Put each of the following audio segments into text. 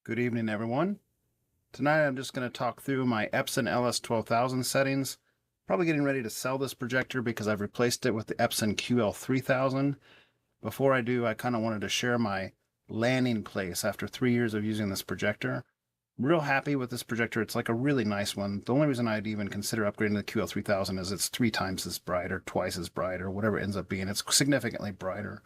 Good evening, everyone. Tonight I'm just going to talk through my Epson LS12000 settings. Probably getting ready to sell this projector because I've replaced it with the Epson QL3000. Before I do, I kind of wanted to share my landing place after 3 years of using this projector. Real happy with this projector. It's like a really nice one. The only reason I'd even consider upgrading to the QL3000 is it's 3 times as bright or twice as bright or whatever it ends up being. It's significantly brighter.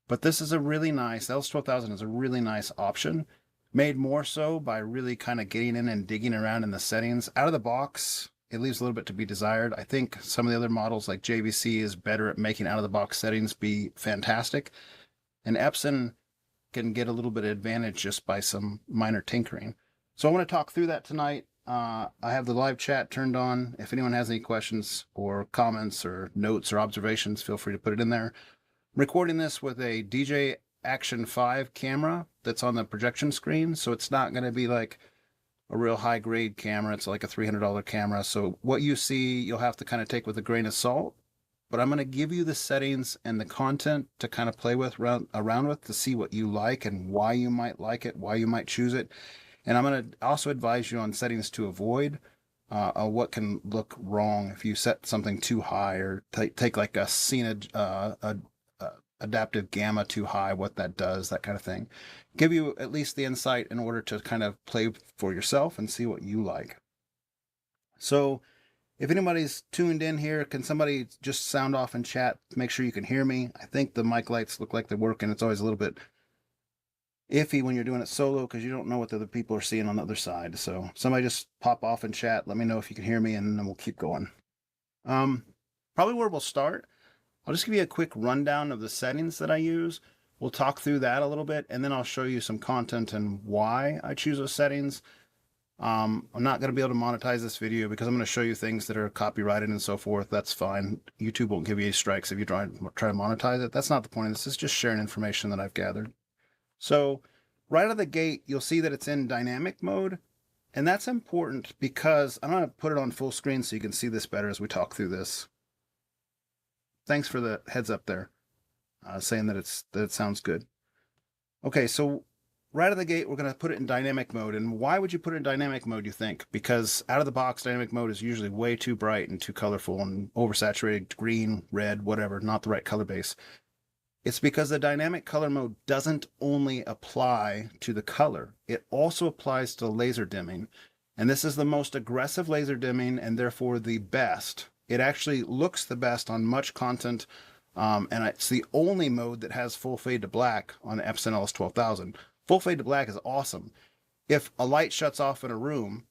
But this is a really nice, LS12000 is a really nice option. Made more so by really kind of getting in and digging around in the settings. Out of the box, it leaves a little bit to be desired. I think some of the other models like JVC is better at making out of the box settings be fantastic. And Epson can get a little bit of advantage just by some minor tinkering. So I want to talk through that tonight. I have the live chat turned on. If anyone has any questions or comments or notes or observations, feel free to put it in there. I'm recording this with a DJ Action 5 camera that's on the projection screen, so it's not going to be like a real high grade camera. It's like a $300 camera, so what you see you'll have to kind of take with a grain of salt, but I'm going to give you the settings and the content to kind of play with around with to see what you like and why you might like it, why you might choose it. And I'm going to also advise you on settings to avoid what can look wrong if you set something too high or take like a scene adaptive gamma too high, what that does, that kind of thing. Give you at least the insight in order to kind of play for yourself and see what you like. So if anybody's tuned in here, can somebody just sound off in chat, make sure you can hear me? I think the mic lights look like they're working. It's always a little bit iffy when you're doing it solo because you don't know what the other people are seeing on the other side. So somebody just pop off in chat, let me know if you can hear me, and then we'll keep going. Probably where we'll start, I'll just give you a quick rundown of the settings that I use. We'll talk through that a little bit, and then I'll show you some content and why I choose those settings. I'm not going to be able to monetize this video because I'm going to show you things that are copyrighted and so forth. That's fine. YouTube won't give you any strikes if you try to monetize it. That's not the point of this. It's just sharing information that I've gathered. So right out of the gate, you'll see that it's in dynamic mode. And that's important because I'm going to put it on full screen so you can see this better as we talk through this. Thanks for the heads up there, saying that it sounds good. Okay, so right out of the gate, we're going to put it in dynamic mode. And why would you put it in dynamic mode, you think? Because out of the box, dynamic mode is usually way too bright and too colorful and oversaturated, green, red, whatever, not the right color base. It's because the dynamic color mode doesn't only apply to the color, it also applies to laser dimming. And this is the most aggressive laser dimming and therefore the best. It actually looks the best on much content, and it's the only mode that has full fade to black on the Epson LS12000. Full fade to black is awesome. If a light shuts off in a room,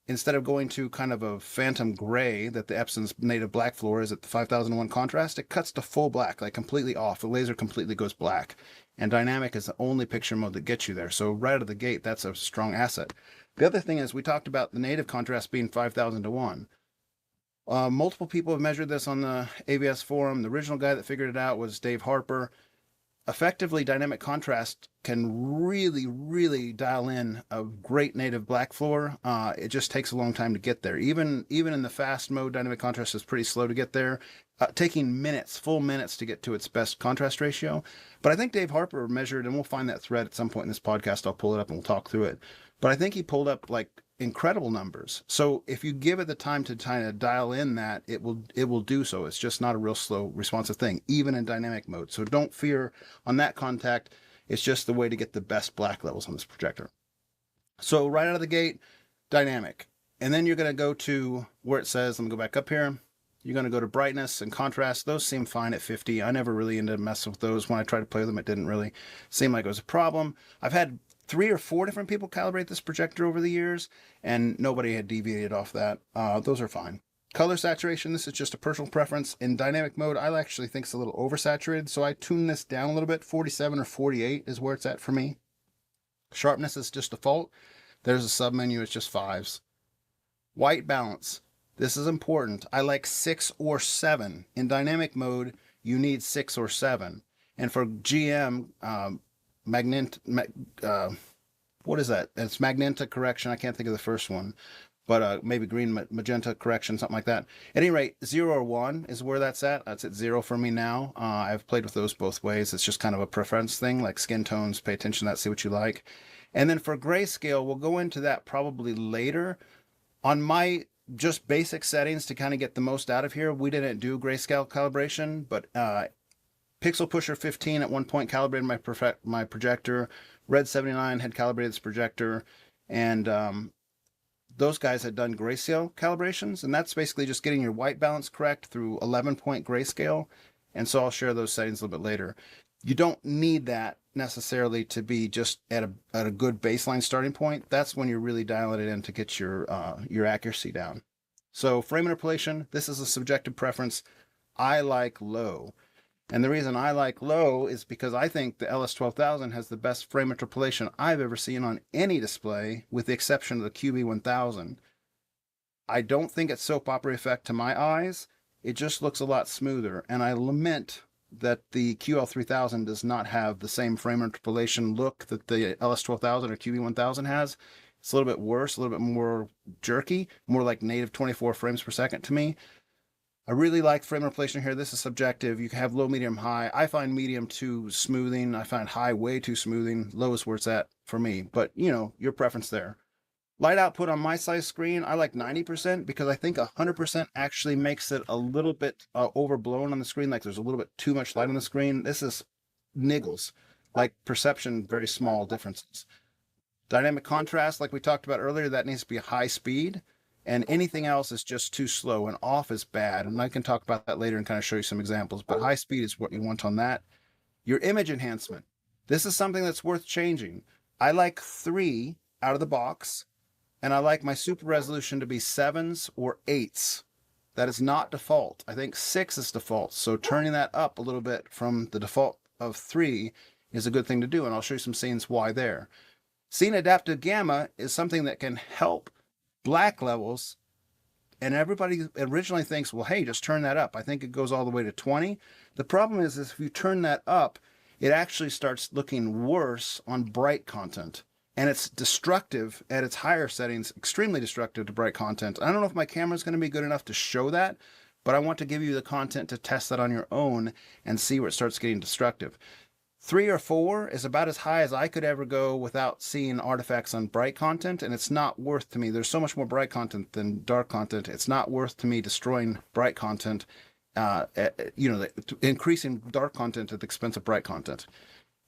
instead of going to kind of a phantom gray that the Epson's native black floor is at the 5001 contrast, it cuts to full black, like completely off. The laser completely goes black. And dynamic is the only picture mode that gets you there. So right out of the gate, that's a strong asset. The other thing is we talked about the native contrast being 5000 to 1. Multiple people have measured this on the AVS forum. The original guy that figured it out was Dave Harper. Effectively, dynamic contrast can really dial in a great native black floor. It just takes a long time to get there. Even in the fast mode, dynamic contrast is pretty slow to get there, taking minutes, full minutes to get to its best contrast ratio. But I think Dave Harper measured, and we'll find that thread at some point in this podcast. I'll pull it up and we'll talk through it. But I think he pulled up like incredible numbers. So if you give it the time to kind of dial in that, it will do so. It's just not a real slow responsive thing, even in dynamic mode. So don't fear on that contact. It's just the way to get the best black levels on this projector. So right out of the gate, dynamic. And then you're going to go to where it says, let me go back up here. You're going to go to brightness and contrast. Those seem fine at 50. I never really ended up messing with those. When I tried to play with them, it didn't really seem like it was a problem. I've had 3 or 4 different people calibrate this projector over the years, and nobody had deviated off that. Those are fine. Color saturation, this is just a personal preference. In dynamic mode, I actually think it's a little oversaturated, so I tune this down a little bit. 47 or 48 is where it's at for me. Sharpness is just default. There's a submenu, it's just 5s. White balance, this is important. I like 6 or 7. In dynamic mode, you need 6 or 7. And for GM, what is that? It's magenta correction. I can't think of the first one, but maybe green magenta correction, something like that. At any rate, 0 or 1 is where that's at. That's at 0 for me now. I've played with those both ways. It's just kind of a preference thing, like skin tones. Pay attention to that, see what you like. And then for grayscale, we'll go into that probably later. On my just basic settings to kind of get the most out of here, we didn't do grayscale calibration, but Pixel Pusher 15 at one point calibrated my projector. Red 79 had calibrated this projector, and those guys had done grayscale calibrations, and that's basically just getting your white balance correct through 11-point grayscale. And so I'll share those settings a little bit later. You don't need that necessarily to be just at a good baseline starting point. That's when you're really dialing it in to get your accuracy down. So frame interpolation, this is a subjective preference. I like low. And the reason I like low is because I think the LS12000 has the best frame interpolation I've ever seen on any display, with the exception of the QB1000. I don't think it's soap opera effect to my eyes. It just looks a lot smoother. And I lament that the QL3000 does not have the same frame interpolation look that the LS12000 or QB1000 has. It's a little bit worse, a little bit more jerky, more like native 24 frames per second to me. I really like frame interpolation here. This is subjective. You can have low, medium, high. I find medium too smoothing. I find high way too smoothing. Low is where it's at for me. But, you know, your preference there. Light output on my size screen, I like 90% because I think 100% actually makes it a little bit overblown on the screen. Like there's a little bit too much light on the screen. This is niggles, like perception, very small differences. Dynamic contrast, like we talked about earlier, that needs to be high speed. And anything else is just too slow, and off is bad. And I can talk about that later and kind of show you some examples, but high speed is what you want on that. Your image enhancement. This is something that's worth changing. I like 3 out of the box, and I like my super resolution to be 7s or 8s. That is not default. I think 6 is default. So turning that up a little bit from the default of 3 is a good thing to do, and I'll show you some scenes why there. Scene adaptive gamma is something that can help black levels, and everybody originally thinks, well, hey, just turn that up. I think it goes all the way to 20. The problem is if you turn that up, it actually starts looking worse on bright content, and it's destructive at its higher settings, extremely destructive to bright content. I don't know if my camera is going to be good enough to show that, but I want to give you the content to test that on your own and see where it starts getting destructive. 3 or 4 is about as high as I could ever go without seeing artifacts on bright content, and it's not worth to me. There's so much more bright content than dark content. It's not worth to me destroying bright content, increasing dark content at the expense of bright content.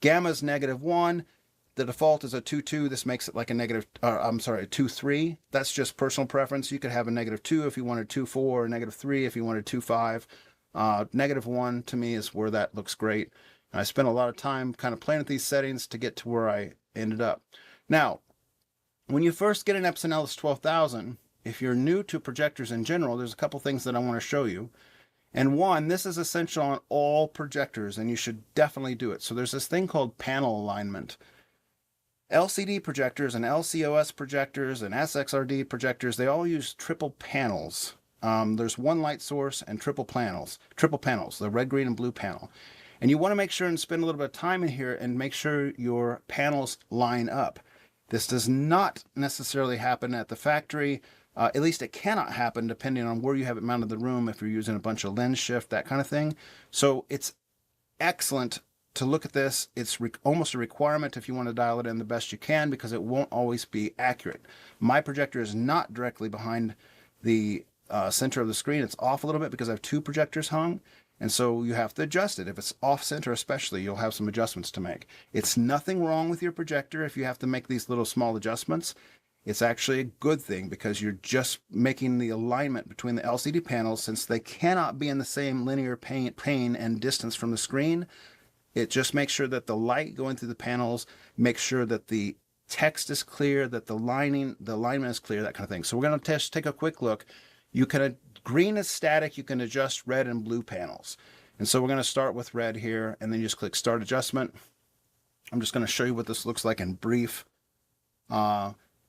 Gamma is -1. The default is a 2.2. This makes it like a a 2.3. That's just personal preference. You could have a -2 if you wanted 2.4, or -3 if you wanted 2.5. -1 to me is where that looks great. I spent a lot of time kind of playing with these settings to get to where I ended up. Now, when you first get an Epson LS12000, if you're new to projectors in general, there's a couple things that I want to show you. And one, this is essential on all projectors, and you should definitely do it. So there's this thing called panel alignment. LCD projectors and LCOS projectors and SXRD projectors, they all use triple panels. There's one light source and triple panels, the red, green, and blue panel. And you want to make sure and spend a little bit of time in here and make sure your panels line up. This does not necessarily happen at the factory. At least it cannot happen depending on where you have it mounted in the room, if you're using a bunch of lens shift, that kind of thing. So it's excellent to look at this. It's almost a requirement if you want to dial it in the best you can, because it won't always be accurate. My projector is not directly behind the center of the screen. It's off a little bit because I have 2 projectors hung. And so you have to adjust it. If it's off center especially, you'll have some adjustments to make. It's nothing wrong with your projector if you have to make these little small adjustments. It's actually a good thing because you're just making the alignment between the LCD panels, since they cannot be in the same linear plane and distance from the screen. It just makes sure that the light going through the panels makes sure that the text is clear, that the alignment is clear, that kind of thing. So we're going to take a quick look. You can green is static. You can adjust red and blue panels. And so we're going to start with red here, and then you just click Start Adjustment. I'm just going to show you what this looks like in brief.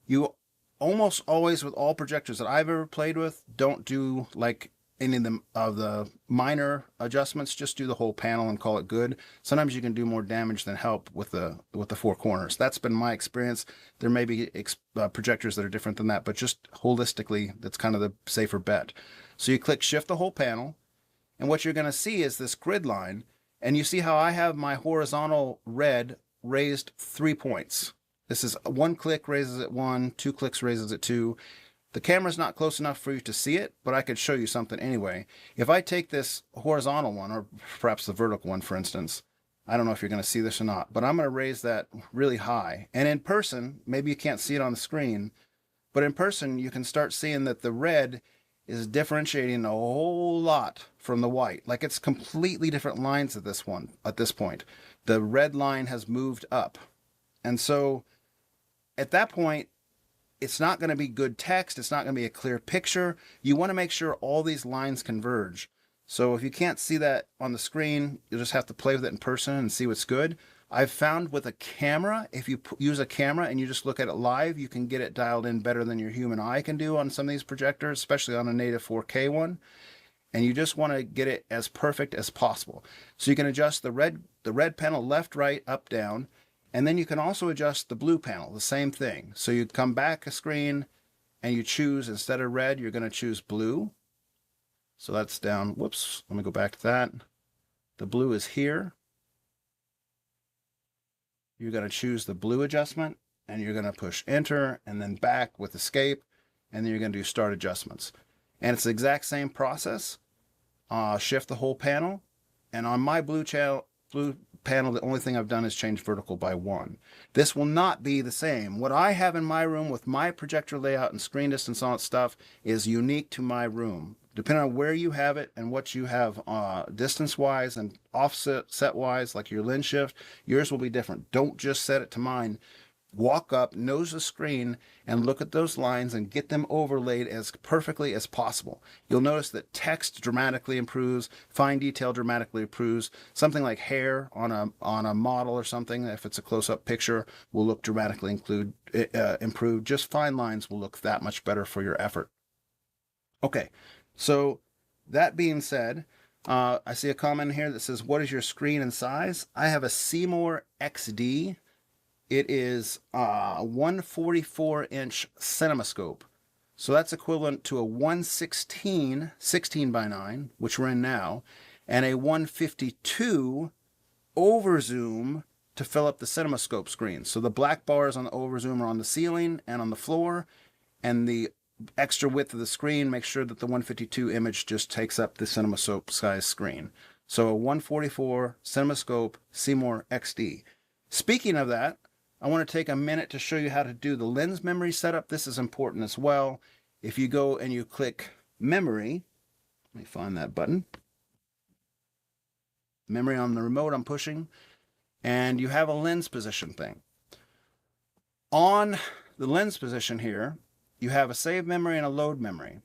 You almost always, with all projectors that I've ever played with, don't do like any of the minor adjustments. Just do the whole panel and call it good. Sometimes you can do more damage than help with the 4 corners. That's been my experience. There may be projectors that are different than that, but just holistically, that's kind of the safer bet. So you click Shift the whole panel, and what you're going to see is this grid line, and you see how I have my horizontal red raised 3 points. This is 1 click raises it 1, 2 clicks raises it 2. The camera's not close enough for you to see it, but I could show you something anyway. If I take this horizontal one, or perhaps the vertical one, for instance, I don't know if you're going to see this or not, but I'm going to raise that really high. And in person, maybe you can't see it on the screen, but in person, you can start seeing that the red is differentiating a whole lot from the white. Like it's completely different lines at this point. The red line has moved up. And so at that point, it's not going to be good text. It's not going to be a clear picture. You want to make sure all these lines converge. So if you can't see that on the screen, you'll just have to play with it in person and see what's good. I've found with a camera, if you use a camera and you just look at it live, you can get it dialed in better than your human eye can do on some of these projectors, especially on a native 4K one. And you just want to get it as perfect as possible. So you can adjust the red panel left, right, up, down. And then you can also adjust the blue panel, the same thing. So you come back a screen and you choose, instead of red, you're going to choose blue. So that's down. Whoops, let me go back to that. The blue is here. You're going to choose the blue adjustment and you're going to push enter and then back with escape. And then you're going to do start adjustments. And it's the exact same process. Shift the whole panel. And on my blue panel, the only thing I've done is change vertical by 1. This will not be the same. What I have in my room with my projector layout and screen distance on stuff is unique to my room. Depending on where you have it and what you have distance-wise and offset-wise, like your lens shift, yours will be different. Don't just set it to mine. Walk up, nose the screen, and look at those lines and get them overlaid as perfectly as possible. You'll notice that text dramatically improves, fine detail dramatically improves. Something like hair on a model or something, if it's a close-up picture, will look dramatically improved. Just fine lines will look that much better for your effort. Okay, so that being said, I see a comment here that says, what is your screen and size? I have a Seymour XD. It is a 144-inch CinemaScope. So that's equivalent to a 116, 16:9, which we're in now, and a 152 overzoom to fill up the CinemaScope screen. So the black bars on the overzoom are on the ceiling and on the floor, and the extra width of the screen makes sure that the 152 image just takes up the CinemaScope size screen. So a 144 CinemaScope Seymour XD. Speaking of that, I want to take a minute to show you how to do the lens memory setup. This is important as well. If you go and you click memory, let me find that button. Memory on the remote I'm pushing, and you have a lens position thing. On the lens position here, you have a save memory and a load memory.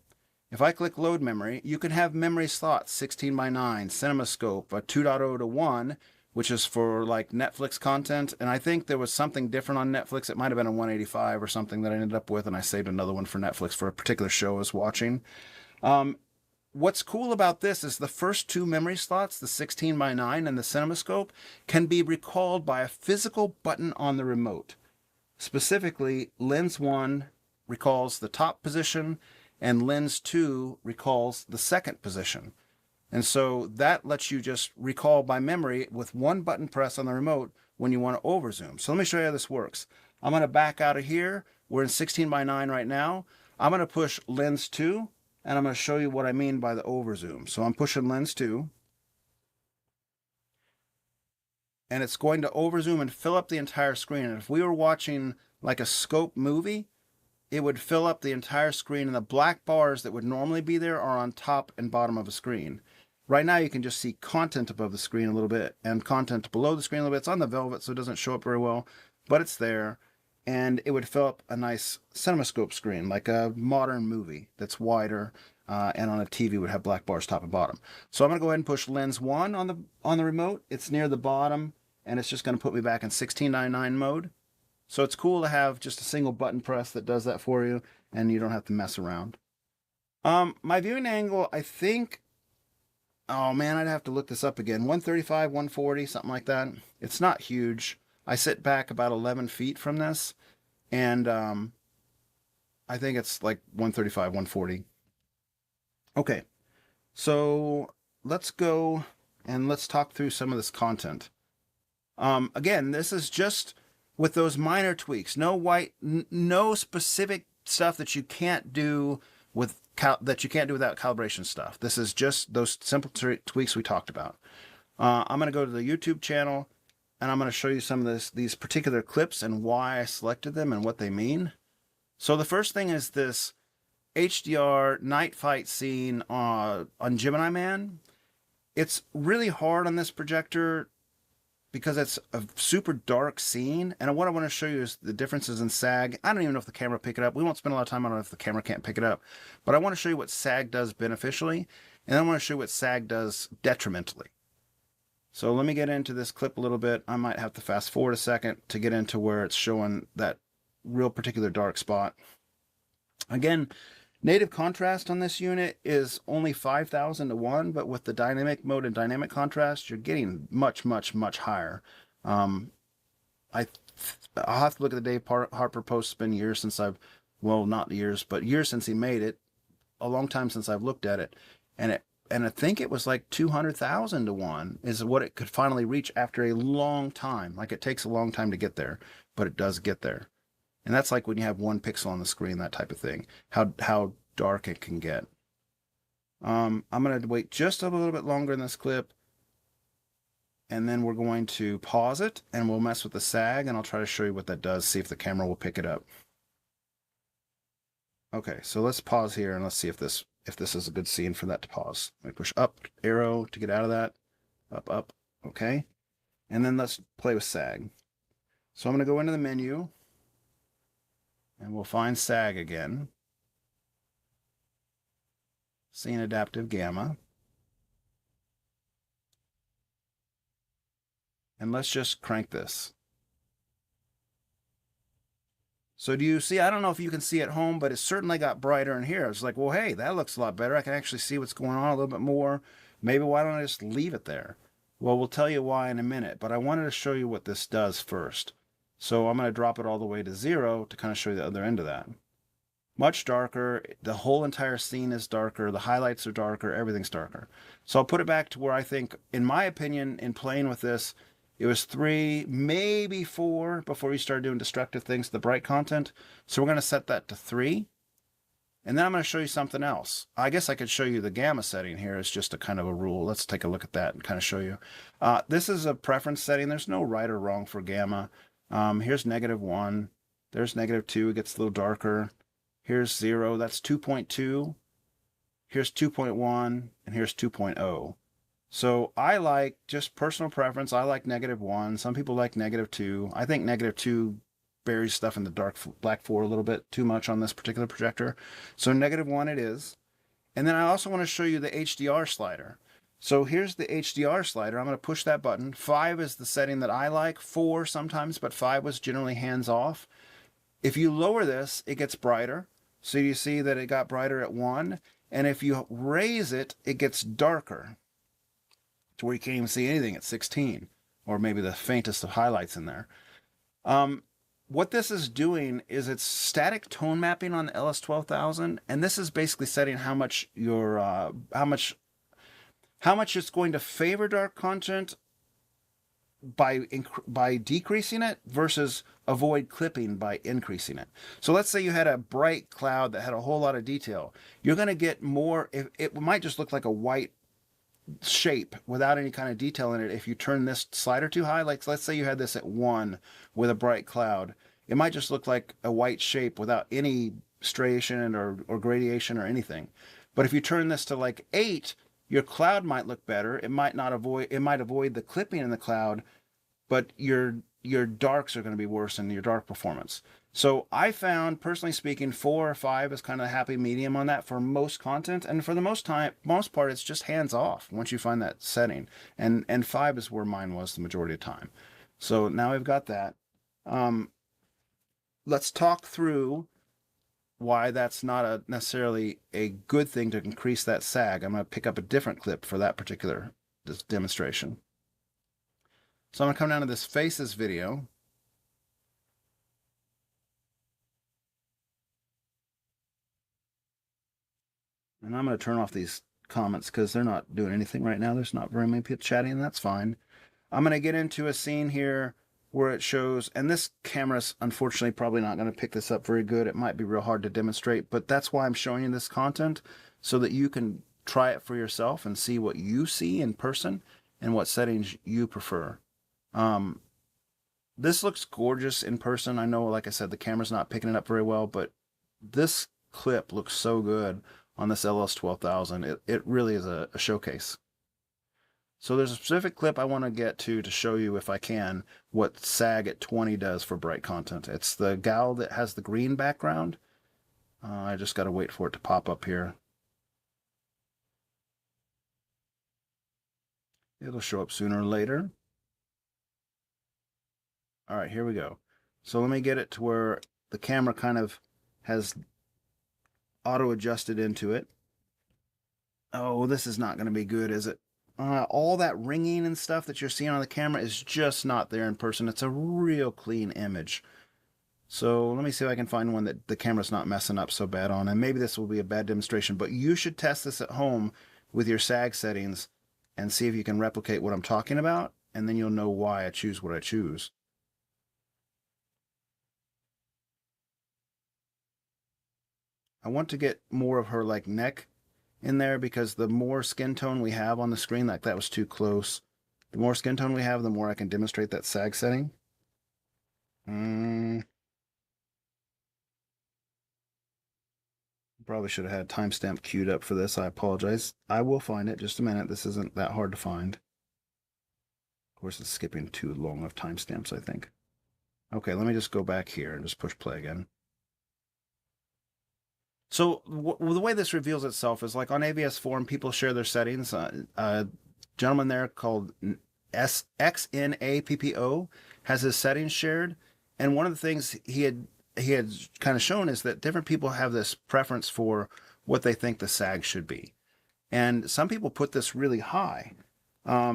If I click load memory, you can have memory slots 16:9, CinemaScope, a 2.0 to 1, which is for like Netflix content. And I think there was something different on Netflix. It might have been a 185 or something that I ended up with, and I saved another one for Netflix for a particular show I was watching. What's cool about this is the first 2 memory slots, the 16:9 and the CinemaScope, can be recalled by a physical button on the remote. Specifically, Lens 1 recalls the top position, and Lens 2 recalls the second position. And so that lets you just recall by memory with one button press on the remote when you want to overzoom. So let me show you how this works. I'm going to back out of here. We're in 16:9 right now. I'm going to push Lens 2, and I'm going to show you what I mean by the overzoom. So I'm pushing Lens 2, and it's going to overzoom and fill up the entire screen. And if we were watching like a scope movie, it would fill up the entire screen, and the black bars that would normally be there are on top and bottom of a screen. Right now you can just see content above the screen a little bit and content below the screen a little bit. It's on the velvet, so it doesn't show up very well, but it's there. And it would fill up a nice CinemaScope screen, like a modern movie that's wider, and on a TV would have black bars top and bottom. So I'm going to go ahead and push Lens 1 on the remote. It's near the bottom, and it's just going to put me back in 16:9 mode. So it's cool to have just a single button press that does that for you, and you don't have to mess around. My viewing angle, I think, oh man, I'd have to look this up again. 135, 140, something like that. It's not huge. I sit back about 11 feet from this, and I think it's like 135, 140. Okay, so let's go and let's talk through some of this content. Again, this is just with those minor tweaks. No specific stuff that you can't do with that you can't do without calibration stuff. This is just those simple tweaks we talked about. I'm going to go to the YouTube channel, and I'm going to show you some of these particular clips and why I selected them and what they mean. So the first thing is this HDR night fight scene on Gemini Man. It's really hard on this projector because it's a super dark scene. And what I want to show you is the differences in sag. I don't even know if the camera will pick it up. We won't spend a lot of time on it if the camera can't pick it up. But I want to show you what sag does beneficially, and then I want to show you what sag does detrimentally. So let me get into this clip a little bit. I might have to fast forward a second to get into where it's showing that real particular dark spot. Again, native contrast on this unit is only 5,000 to 1, but with the dynamic mode and dynamic contrast, you're getting much, much, much higher. I'll have to look at the Dave Harper post. It's been years since well, not years, but years since he made it. A long time since I've looked at it. And I think it was like 200,000 to 1 is what it could finally reach after a long time. Like, it takes a long time to get there, but it does get there. And that's like when you have 1 pixel on the screen, that type of thing, how dark it can get. I'm going to wait just a little bit longer in this clip, and then we're going to pause it, and we'll mess with the sag, and I'll try to show you what that does, see if the camera will pick it up. Okay, so let's pause here, and let's see if this is a good scene for that to pause. Let me push up arrow to get out of that. Up, up, okay. And then let's play with sag. So I'm going to go into the menu, and we'll find sag again. Scene adaptive gamma. And let's just crank this. So do you see, I don't know if you can see at home, but it certainly got brighter in here. It's like, well, hey, that looks a lot better. I can actually see what's going on a little bit more. Maybe why don't I just leave it there? Well, we'll tell you why in a minute, but I wanted to show you what this does first. So I'm going to drop it all the way to 0 to kind of show you the other end of that. Much darker. The whole entire scene is darker. The highlights are darker. Everything's darker. So I'll put it back to where I think, in my opinion, in playing with this, it was 3, maybe 4 before you start doing destructive things to the bright content. So we're going to set that to 3. And then I'm going to show you something else. I guess I could show you the gamma setting here. It's just a kind of a rule. Let's take a look at that and kind of show you. This is a preference setting. There's no right or wrong for gamma. Here's -1. There's -2. It gets a little darker. Here's 0. That's 2.2. Here's 2.1. And here's 2.0. So I like, just personal preference, I like -1. Some people like -2. I think -2 buries stuff in the dark black 4 a little bit too much on this particular projector. So -1 it is. And then I also want to show you the HDR slider. So here's the HDR slider. I'm going to push that button. 5 is the setting that I like. 4 sometimes, but 5 was generally hands off. If you lower this, it gets brighter. So you see that it got brighter at 1. And if you raise it, it gets darker to where you can't even see anything at 16, or maybe the faintest of highlights in there. What this is doing is it's static tone mapping on the LS12000, and this is basically setting how much your how much it's going to favor dark content by decreasing it versus avoid clipping by increasing it. So let's say you had a bright cloud that had a whole lot of detail. You're going to get more. It might just look like a white shape without any kind of detail in it. If you turn this slider too high, like let's say you had this at 1 with a bright cloud, it might just look like a white shape without any striation or gradation or anything. But if you turn this to like 8, your cloud might look better. It might avoid the clipping in the cloud, but your darks are going to be worse in your dark performance. So I found, personally speaking, 4 or 5 is kind of a happy medium on that for most content, and for the most part, it's just hands off once you find that setting. And 5 is where mine was the majority of the time. So now we've got that. Let's talk through why that's not necessarily a good thing to increase that sag. I'm going to pick up a different clip for that particular demonstration. So I'm going to come down to this faces video. And I'm going to turn off these comments because they're not doing anything right now. There's not very many people chatting, and that's fine. I'm going to get into a scene here where it shows, and this camera's unfortunately probably not going to pick this up very good. It might be real hard to demonstrate, but that's why I'm showing you this content, so that you can try it for yourself and see what you see in person and what settings you prefer. This looks gorgeous in person. I know, like I said, the camera's not picking it up very well, but this clip looks so good on this LS12000. It really is a showcase. So there's a specific clip I want to get to show you, if I can, what SAG at 20 does for bright content. It's the gal that has the green background. I just got to wait for it to pop up here. It'll show up sooner or later. All right, here we go. So let me get it to where the camera kind of has auto-adjusted into it. Oh, this is not going to be good, is it? All that ringing and stuff that you're seeing on the camera is just not there in person. It's a real clean image. So let me see if I can find one that the camera's not messing up so bad on. And maybe this will be a bad demonstration, but you should test this at home with your SAG settings and see if you can replicate what I'm talking about. And then you'll know why I choose what I choose. I want to get more of her like neck in there, because the more skin tone we have on the screen, like that was too close. The more skin tone we have, the more I can demonstrate that SAG setting. Probably should have had timestamp queued up for this. I apologize. I will find it. Just a minute. This isn't that hard to find. Of course, it's skipping too long of timestamps, I think. Okay, let me just go back here and just push play again. So the way this reveals itself is like on AVS Forum, people share their settings. A gentleman there called XNAPPO has his settings shared, and one of the things he had kind of shown is that different people have this preference for what they think the SAG should be, and some people put this really high,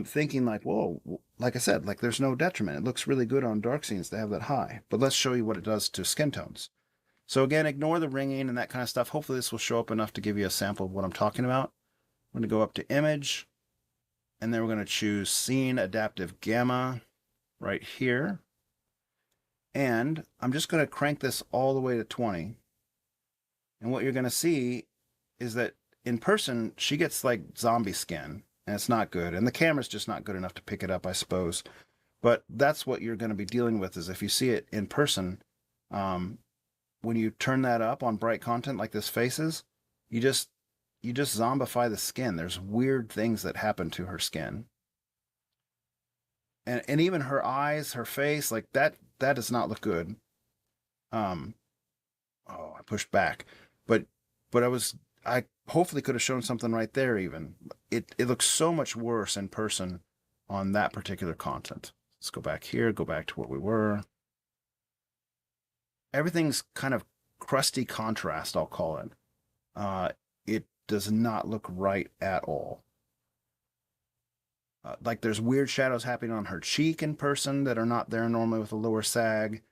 thinking like, whoa, like I said, like there's no detriment. It looks really good on dark scenes to have that high, but let's show you what it does to skin tones. So again, ignore the ringing and that kind of stuff. Hopefully this will show up enough to give you a sample of what I'm talking about. I'm going to go up to Image, and then we're going to choose Scene Adaptive Gamma right here. And I'm just going to crank this all the way to 20. And what you're going to see is that in person, she gets like zombie skin, and it's not good. And the camera's just not good enough to pick it up, I suppose. But that's what you're going to be dealing with, is if you see it in person, when you turn that up on bright content like this faces, you just zombify the skin. There's weird things that happen to her skin. And even her eyes, her face, like that does not look good. Oh, I pushed back. But I hopefully could have shown something right there even. It looks so much worse in person on that particular content. Let's go back here, go back to where we were. Everything's kind of crusty contrast, I'll call it. It does not look right at all. Like there's weird shadows happening on her cheek in person that are not there normally with a lower SAG.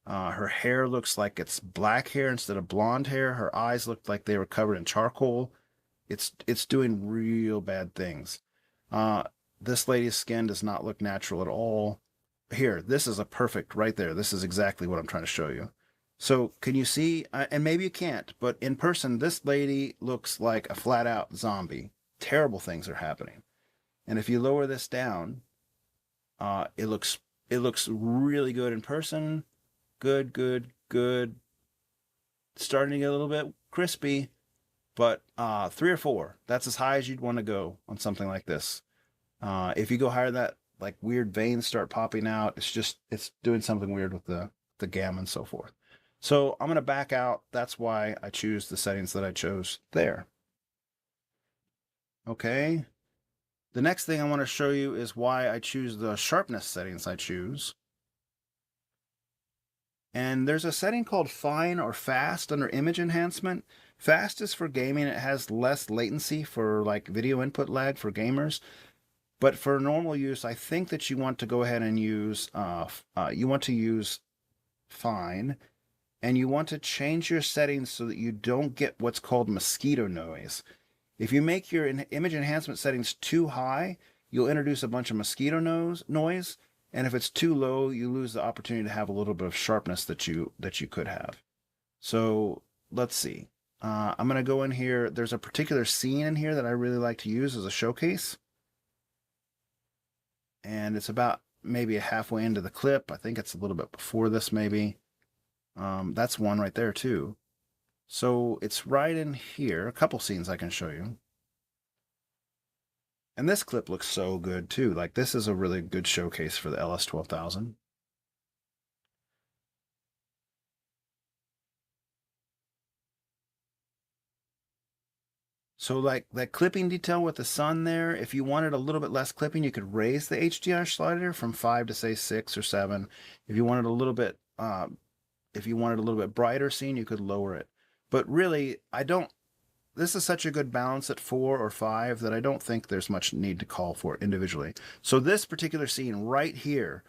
Her hair looks like it's black hair instead of blonde hair. Her eyes look like they were covered in charcoal. It's doing real bad things. This lady's skin does not look natural at all. Here, this is a perfect right there. This is exactly what I'm trying to show you. So can you see, and maybe you can't, but in person, this lady looks like a flat out zombie. Terrible things are happening. And if you lower this down, it looks really good in person. Good. Starting to get a little bit crispy, but 3 or 4, that's as high as you'd want to go on something like this. If you go higher than that, like weird veins start popping out. It's doing something weird with the gamma and so forth. So I'm going to back out. That's why I choose the settings that I chose there. Okay. The next thing I want to show you is why I choose the sharpness settings I choose. And there's a setting called fine or fast under image enhancement. Fast is for gaming. It has less latency for like video input lag for gamers. But for normal use, I think that you want to go ahead and use fine, and you want to change your settings so that you don't get what's called mosquito noise. If you make your image enhancement settings too high, you'll introduce a bunch of mosquito noise, And if it's too low, you lose the opportunity to have a little bit of sharpness that you could have. So let's see. I'm going to go in here. There's a particular scene in here that I really like to use as a showcase. And it's about maybe halfway into the clip. I think it's a little bit before this maybe. That's one right there too. So it's right in here. A couple scenes I can show you. And this clip looks so good too. Like this is a really good showcase for the LS12000. So like that clipping detail with the sun there, if you wanted a little bit less clipping, you could raise the HDR slider from 5 to say 6 or 7. If you wanted a little bit brighter scene, you could lower it. But really, this is such a good balance at 4 or 5 that I don't think there's much need to call for individually. So this particular scene right here,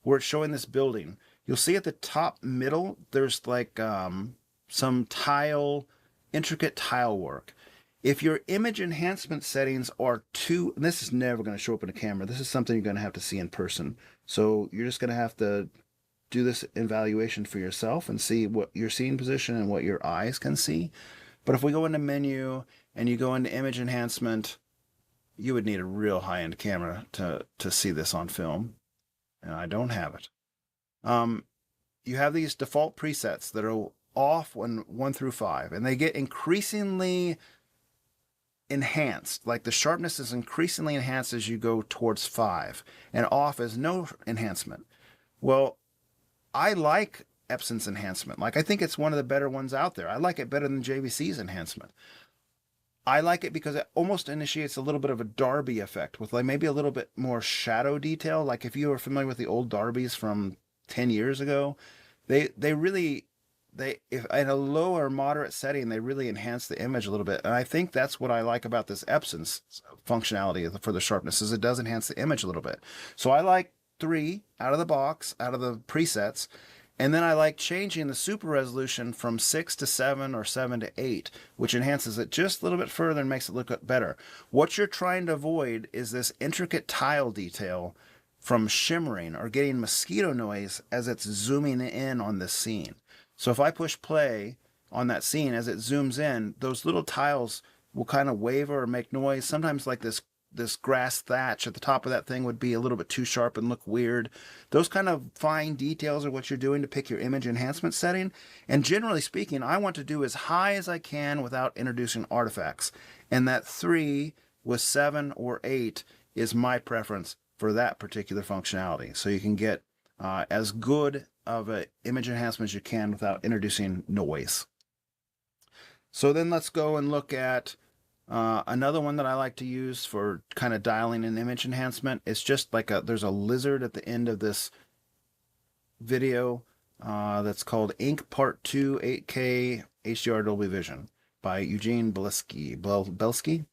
where it's showing this building, you'll see at the top middle, there's like some intricate tile work. If your image enhancement settings are too, and this is never going to show up in a camera, this is something you're going to have to see in person. So you're just going to have to do this evaluation for yourself and see what your scene position and what your eyes can see. But if we go into menu and you go into image enhancement, you would need a real high-end camera to see this on film. And I don't have it. You have these default presets that are off when 1 through 5, and they get increasingly enhanced. Like the sharpness is increasingly enhanced as you go towards 5, and off is no enhancement. Well, I like Epson's enhancement. Like I think it's one of the better ones out there. I like it better than JVC's enhancement. I like it because it almost initiates a little bit of a Darby effect with like maybe a little bit more shadow detail. Like if you are familiar with the old Darbys from 10 years ago, if in a low or moderate setting, they really enhance the image a little bit. And I think that's what I like about this Epson's functionality for the sharpness, is it does enhance the image a little bit. So I like 3 out of the box, out of the presets. And then I like changing the super resolution from 6 to 7 or 7 to 8, which enhances it just a little bit further and makes it look better. What you're trying to avoid is this intricate tile detail from shimmering or getting mosquito noise as it's zooming in on this scene. So if I push play on that scene, as it zooms in, those little tiles will kind of waver or make noise. Sometimes like this grass thatch at the top of that thing would be a little bit too sharp and look weird. Those kind of fine details are what you're doing to pick your image enhancement setting. And generally speaking, I want to do as high as I can without introducing artifacts. And that 3 with 7 or 8 is my preference for that particular functionality. So you can get as good of an image enhancement as you can without introducing noise. So then let's go and look at another one that I like to use for kind of dialing in image enhancement. It's just like there's a lizard at the end of this video that's called Ink Part 2 8K HDR Dolby Vision by Eugene Belsky.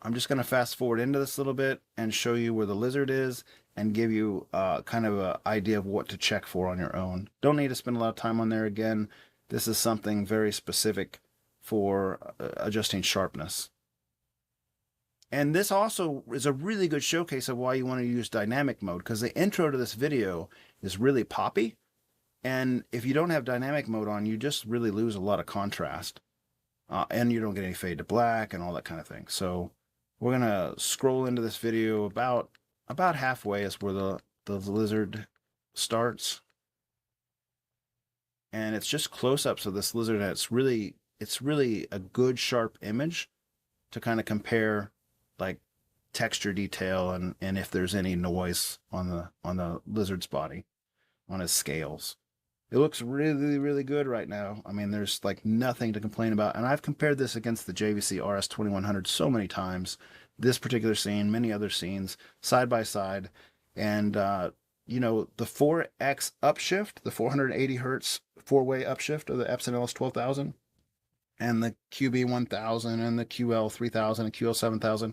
I'm just going to fast forward into this a little bit and show you where the lizard is and give you kind of an idea of what to check for on your own. Don't need to spend a lot of time on there again. This is something very specific for adjusting sharpness. And this also is a really good showcase of why you want to use dynamic mode, because the intro to this video is really poppy. And if you don't have dynamic mode on, you just really lose a lot of contrast. And you don't get any fade to black and all that kind of thing. So we're going to scroll into this video about halfway is where the lizard starts. And it's just close-ups of this lizard, and it's really a good sharp image to kind of compare like texture detail and if there's any noise on the lizard's body, on his scales. It looks really, really good right now. I mean, there's like nothing to complain about. And I've compared this against the JVC RS2100 so many times. This particular scene, many other scenes, side by side. And, you know, the 4x upshift, the 480 hertz 4-way upshift of the Epson LS12000, and the QB1000 and the QL3000 and QL7000.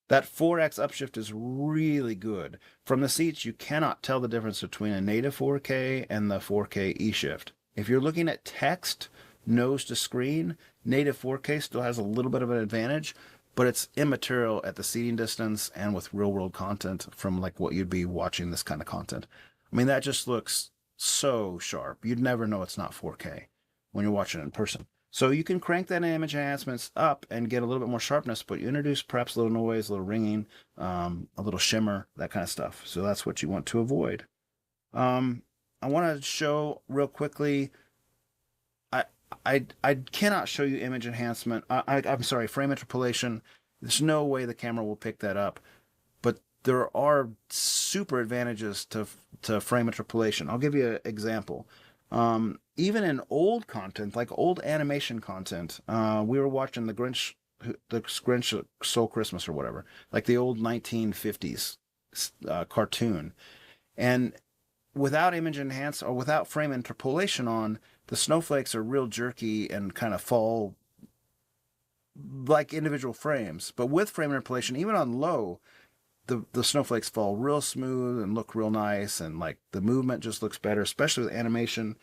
That 4x upshift is really good. From the seats, you cannot tell the difference between a native 4K and the 4K E-shift. If you're looking at text, nose to screen, native 4K still has a little bit of an advantage, but it's immaterial at the seating distance and with real world content from like what you'd be watching this kind of content. I mean, that just looks so sharp. You'd never know it's not 4K when you're watching it in person. So you can crank that image enhancements up and get a little bit more sharpness, but you introduce perhaps a little noise, a little ringing, a little shimmer, that kind of stuff. So that's what you want to avoid. I want to show real quickly. I cannot show you image enhancement. I'm sorry, frame interpolation. There's no way the camera will pick that up. But there are super advantages to frame interpolation. I'll give you an example. Even in old content, like old animation content, we were watching the Grinch Stole Christmas or whatever, like the old 1950s cartoon, and without image enhance or without frame interpolation on, the snowflakes are real jerky and kind of fall like individual frames. But with frame interpolation, even on low, the snowflakes fall real smooth and look real nice, and like the movement just looks better, especially with animation.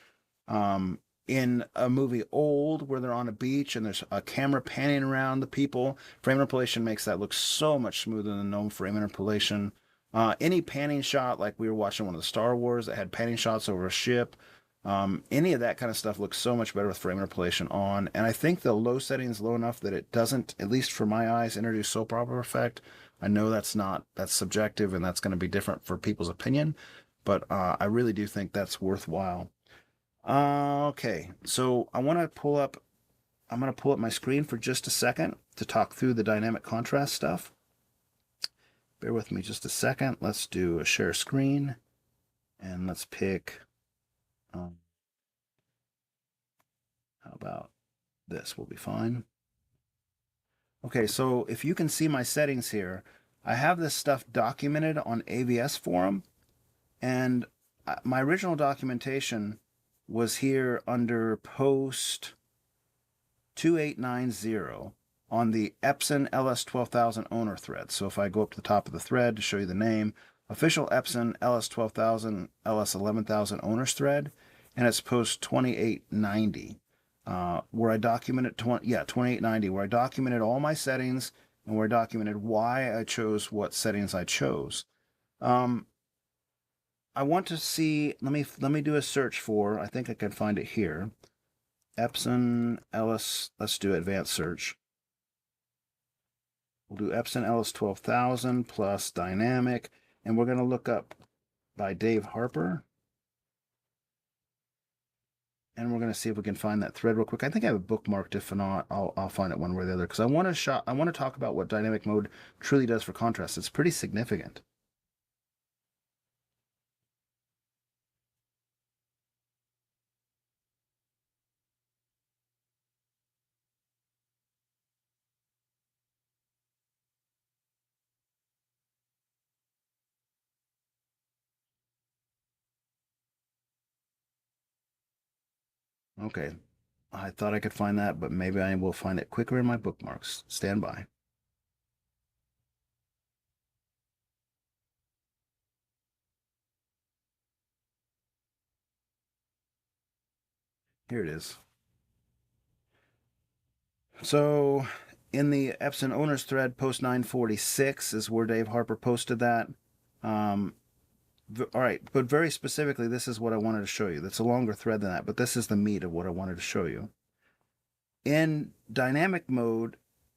In a movie Old, where they're on a beach and there's a camera panning around the people, frame interpolation makes that look so much smoother than no frame interpolation. Any panning shot, like we were watching one of the Star Wars that had panning shots over a ship, any of that kind of stuff looks so much better with frame interpolation on. And I think the low setting is low enough that it doesn't, at least for my eyes, introduce soap opera effect. I know that's subjective and that's going to be different for people's opinion, but I really do think that's worthwhile. Okay, so I'm going to pull up my screen for just a second to talk through the dynamic contrast stuff. Bear with me just a second. Let's do a share screen, and let's pick, how about this will be fine. Okay, so if you can see my settings here, I have this stuff documented on AVS forum, and my original documentation was here under post 2890 on the Epson LS12000 Owner thread. So if I go up to the top of the thread to show you the name, official Epson LS12000 LS11000 Owners thread, and it's post 2890, where I documented 2890, where I documented all my settings and where I documented why I chose what settings I chose. I want to see, let me do a search for, I think I can find it here. Epson LS, let's do advanced search. We'll do Epson LS12000 plus dynamic, and we're going to look up by Dave Harper. And we're going to see if we can find that thread real quick. I think I have it bookmarked. If not, I'll find it one way or the other, because I want to talk about what dynamic mode truly does for contrast. It's pretty significant. Okay, I thought I could find that, but maybe I will find it quicker in my bookmarks. Stand by. Here it is. So in the Epson owners thread, post 946 is where Dave Harper posted that. All right, but very specifically, this is what I wanted to show you. That's a longer thread than that, but this is the meat of what I wanted to show you. In dynamic mode,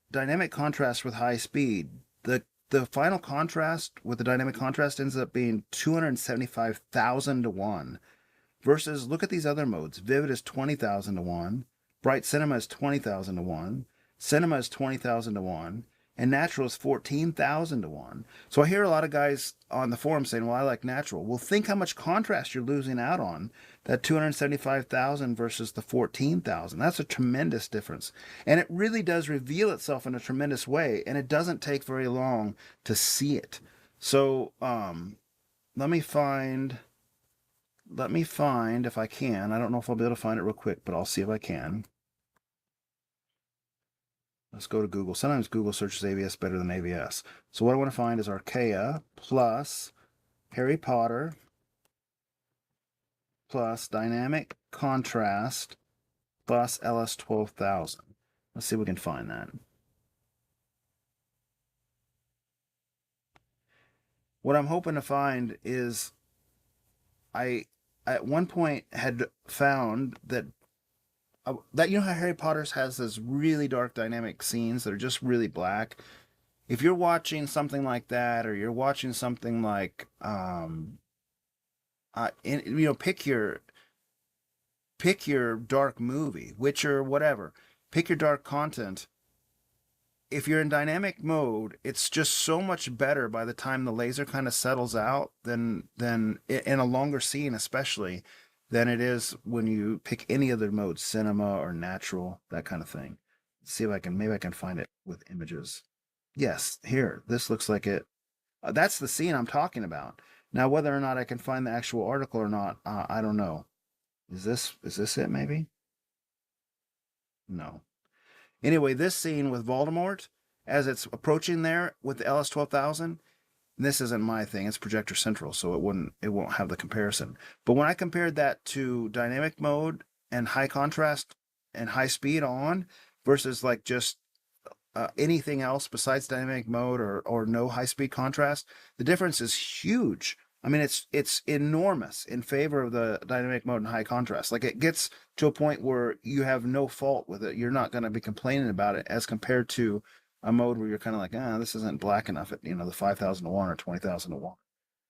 dynamic contrast with high speed, the final contrast with the dynamic contrast ends up being 275,000 to 1. Versus, look at these other modes. Vivid is 20,000 to 1. Bright Cinema is 20,000 to 1. Cinema is 20,000 to 1. And Natural is 14,000 to 1. So I hear a lot of guys on the forum saying, well, I like Natural. Well, think how much contrast you're losing out on. That 275,000 versus the 14,000. That's a tremendous difference. And it really does reveal itself in a tremendous way. And it doesn't take very long to see it. So let me find if I can. I don't know if I'll be able to find it real quick, but I'll see if I can. Let's go to Google. Sometimes Google searches AVS better than AVS. So what I want to find is Archaea plus Harry Potter plus dynamic contrast plus LS12000. Let's see if we can find that. What I'm hoping to find is I at one point had found that you know how Harry Potter's has this really dark dynamic scenes that are just really black. If you're watching something like that, or you're watching something like pick your dark movie, Witcher, whatever. Pick your dark content. If you're in dynamic mode, it's just so much better by the time the laser kind of settles out than in a longer scene, especially than it is when you pick any other mode, cinema or natural, that kind of thing. Let's see if I can maybe I can find it with images. Yes, here. This looks like it. That's the scene I'm talking about. Now, whether or not I can find the actual article or not, I don't know. Is this it? Maybe. No. Anyway, this scene with Voldemort, as it's approaching there with the LS12000, this isn't my thing. It's Projector Central, so it won't have the comparison. But when I compared that to dynamic mode and high contrast and high speed on versus like just anything else besides dynamic mode or no high speed contrast, the difference is huge. I mean, it's enormous in favor of the dynamic mode and high contrast. Like it gets to a point where you have no fault with it. You're not going to be complaining about it as compared to a mode where you're kind of like, this isn't black enough at the 5,000 to 1 or 20,000 to 1.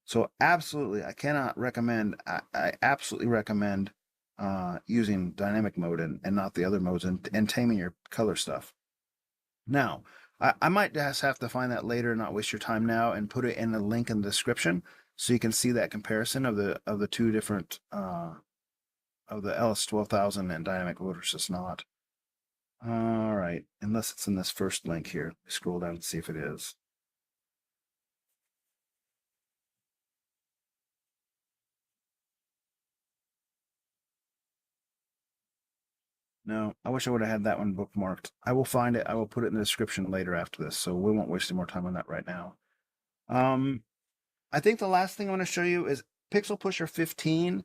So absolutely, I cannot recommend. I absolutely recommend using dynamic mode and not the other modes and taming your color stuff. Now, I might just have to find that later, not waste your time now, and put it in a link in the description so you can see that comparison of the two different of the LS12000 and dynamic mode versus not. All right, unless it's in this first link here. Scroll down and see if it is. No, I wish I would have had that one bookmarked. I will find it. I will put it in the description later after this, so we won't waste any more time on that right now. I think the last thing I want to show you is Pixel Pusher 15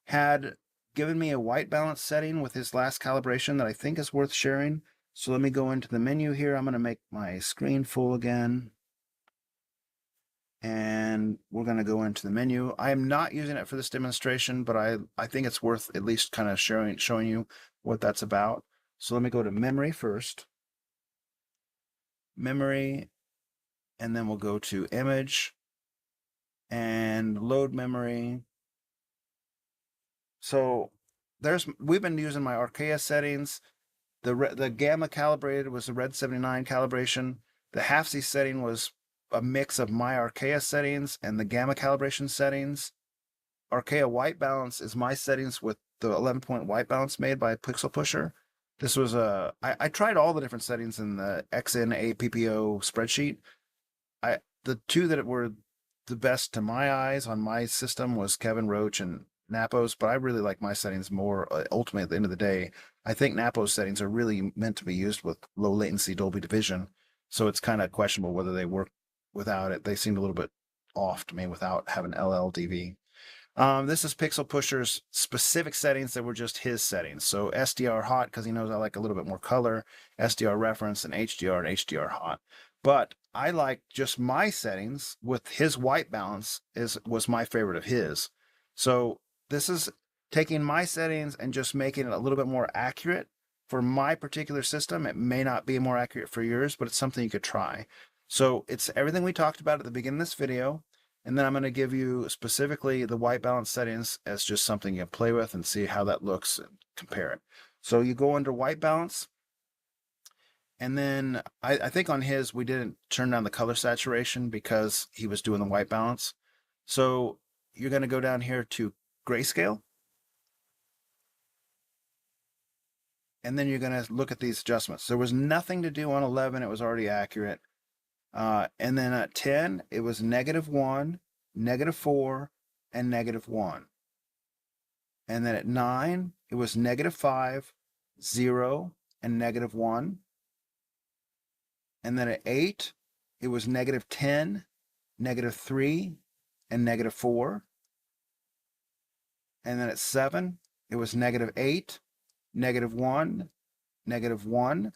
had given me a white balance setting with his last calibration that I think is worth sharing. So let me go into the menu here. I'm going to make my screen full again. And we're going to go into the menu. I am not using it for this demonstration, but I think it's worth at least kind of showing you what that's about. So let me go to memory first. Memory, and then we'll go to image and load memory. So we've been using my Archaea settings. The gamma calibrated was the red 79 calibration. The half C setting was a mix of my Archaea settings and the gamma calibration settings. Archaea white balance is my settings with the 11-point white balance made by Pixel Pusher. This was I tried all the different settings in the XNA spreadsheet. The two that were the best to my eyes on my system was Kevin Roach and Napo's, but I really like my settings more. Ultimately, at the end of the day, I think Napo's settings are really meant to be used with low latency Dolby Division, so it's kind of questionable whether they work without it. They seemed a little bit off to me without having LLDV. This is Pixel Pusher's specific settings that were just his settings. So SDR hot, because he knows I like a little bit more color, SDR reference, and HDR hot. But I like just my settings with his white balance was my favorite of his. So this is taking my settings and just making it a little bit more accurate for my particular system. It may not be more accurate for yours, but it's something you could try. So it's everything we talked about at the beginning of this video. And then I'm going to give you specifically the white balance settings as just something you can play with and see how that looks and compare it. So you go under white balance. And then I think on his, we didn't turn down the color saturation because he was doing the white balance. So you're going to go down here to grayscale. And then you're going to look at these adjustments. There was nothing to do on 11. It was already accurate. And then at 10, it was -1, -4, and -1. And then at 9, it was -5, 0, and -1. And then at 8, it was -10, -3, and -4. And then at 7, it was -8, -1, -1.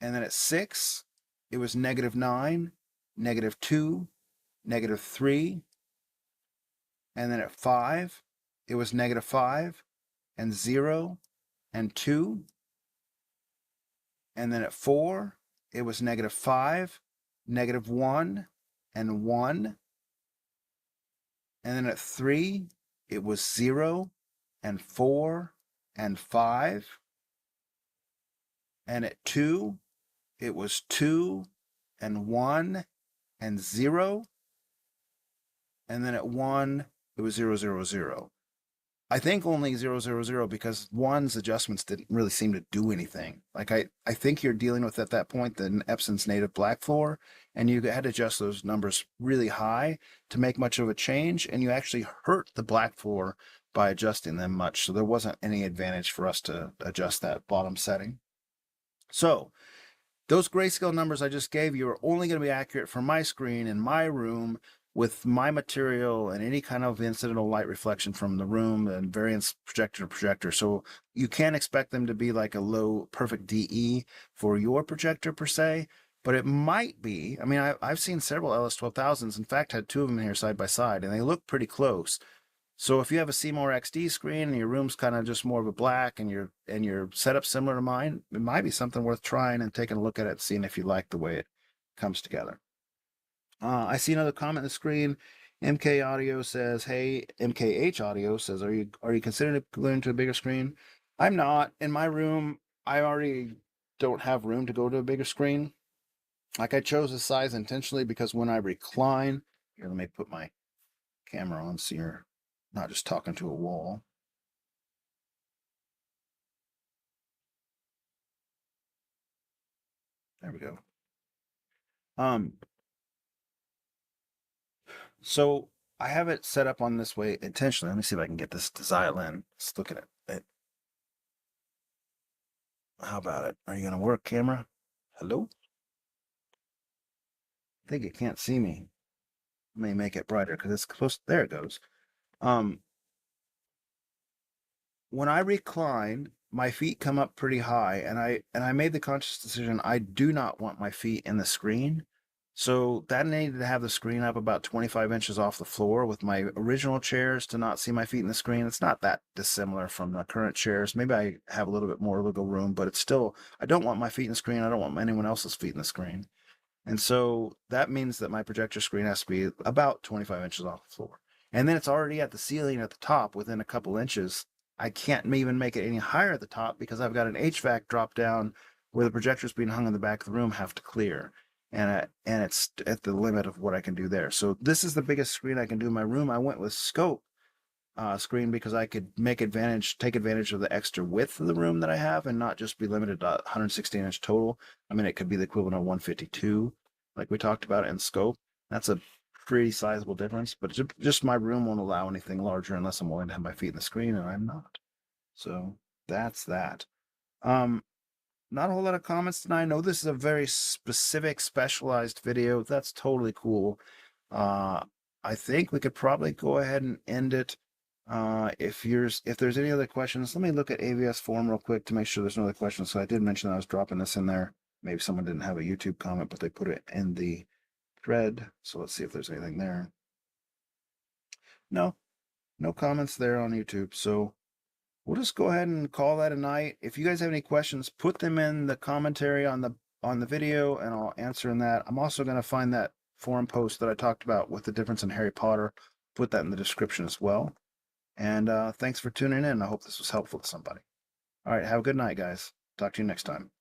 And then at 6, it was -9, -2, -3, and then at 5, it was -5 and 0 and 2, and then at 4, it was -5, -1 and 1, and then at 3, it was 0 and 4 and 5, and at 2, it was 2 and 1 and 0, and then at 1, it was 0, 0, 0. I think only 0, 0, 0 because 1's adjustments didn't really seem to do anything. Like I think you're dealing with at that point the Epson's native black floor, and you had to adjust those numbers really high to make much of a change, and you actually hurt the black floor by adjusting them much. So there wasn't any advantage for us to adjust that bottom setting. So those grayscale numbers I just gave you are only going to be accurate for my screen in my room with my material and any kind of incidental light reflection from the room and variance projector to projector. So you can't expect them to be like a low perfect DE for your projector per se, but it might be. I mean, I've seen several LS12000s. In fact, had 2 of them in here side by side, and they look pretty close. So if you have a Seymour XD screen and your room's kind of just more of a black and your setup similar to mine, it might be something worth trying and taking a look at it, seeing if you like the way it comes together. I see another comment on the screen. MK Audio says, "Hey, MKH Audio says, are you considering going to a bigger screen?" I'm not. In my room, I already don't have room to go to a bigger screen. Like I chose this size intentionally because when I recline, here, let me put my camera on so you're not just talking to a wall. There we go. So I have it set up on this way intentionally. Let me see if I can get this to dial in. Let's look at it. How about it? Are you going to work, camera? Hello? I think it can't see me. Let me make it brighter because it's close. There it goes. When I recline, my feet come up pretty high, and I made the conscious decision I do not want my feet in the screen. So that needed to have the screen up about 25 inches off the floor with my original chairs to not see my feet in the screen. It's not that dissimilar from the current chairs. Maybe I have a little bit more wiggle room, but it's still, I don't want my feet in the screen. I don't want anyone else's feet in the screen. And so that means that my projector screen has to be about 25 inches off the floor. And then it's already at the ceiling at the top within a couple inches. I can't even make it any higher at the top because I've got an HVAC drop down where the projectors being hung in the back of the room have to clear. And it's at the limit of what I can do there. So this is the biggest screen I can do in my room. I went with scope screen because I could take advantage of the extra width of the room that I have and not just be limited to 116-inch total. I mean, it could be the equivalent of 152, like we talked about in scope. That's a pretty sizable difference, but just my room won't allow anything larger unless I'm willing to have my feet in the screen, and I'm not. So that's that. Not a whole lot of comments tonight. I know this is a very specific, specialized video. That's totally cool. I think we could probably go ahead and end it. If there's any other questions, let me look at AVS forum real quick to make sure there's no other questions. So I did mention that I was dropping this in there. Maybe someone didn't have a YouTube comment, but they put it in the thread. So let's see if there's anything there. No comments there on YouTube. So we'll just go ahead and call that a night. If you guys have any questions, put them in the commentary on the video, and I'll answer in that. I'm also going to find that forum post that I talked about with the difference in Harry Potter, put that in the description as well. And thanks for tuning in. I hope this was helpful to somebody. All right, have a good night, guys. Talk to you next time.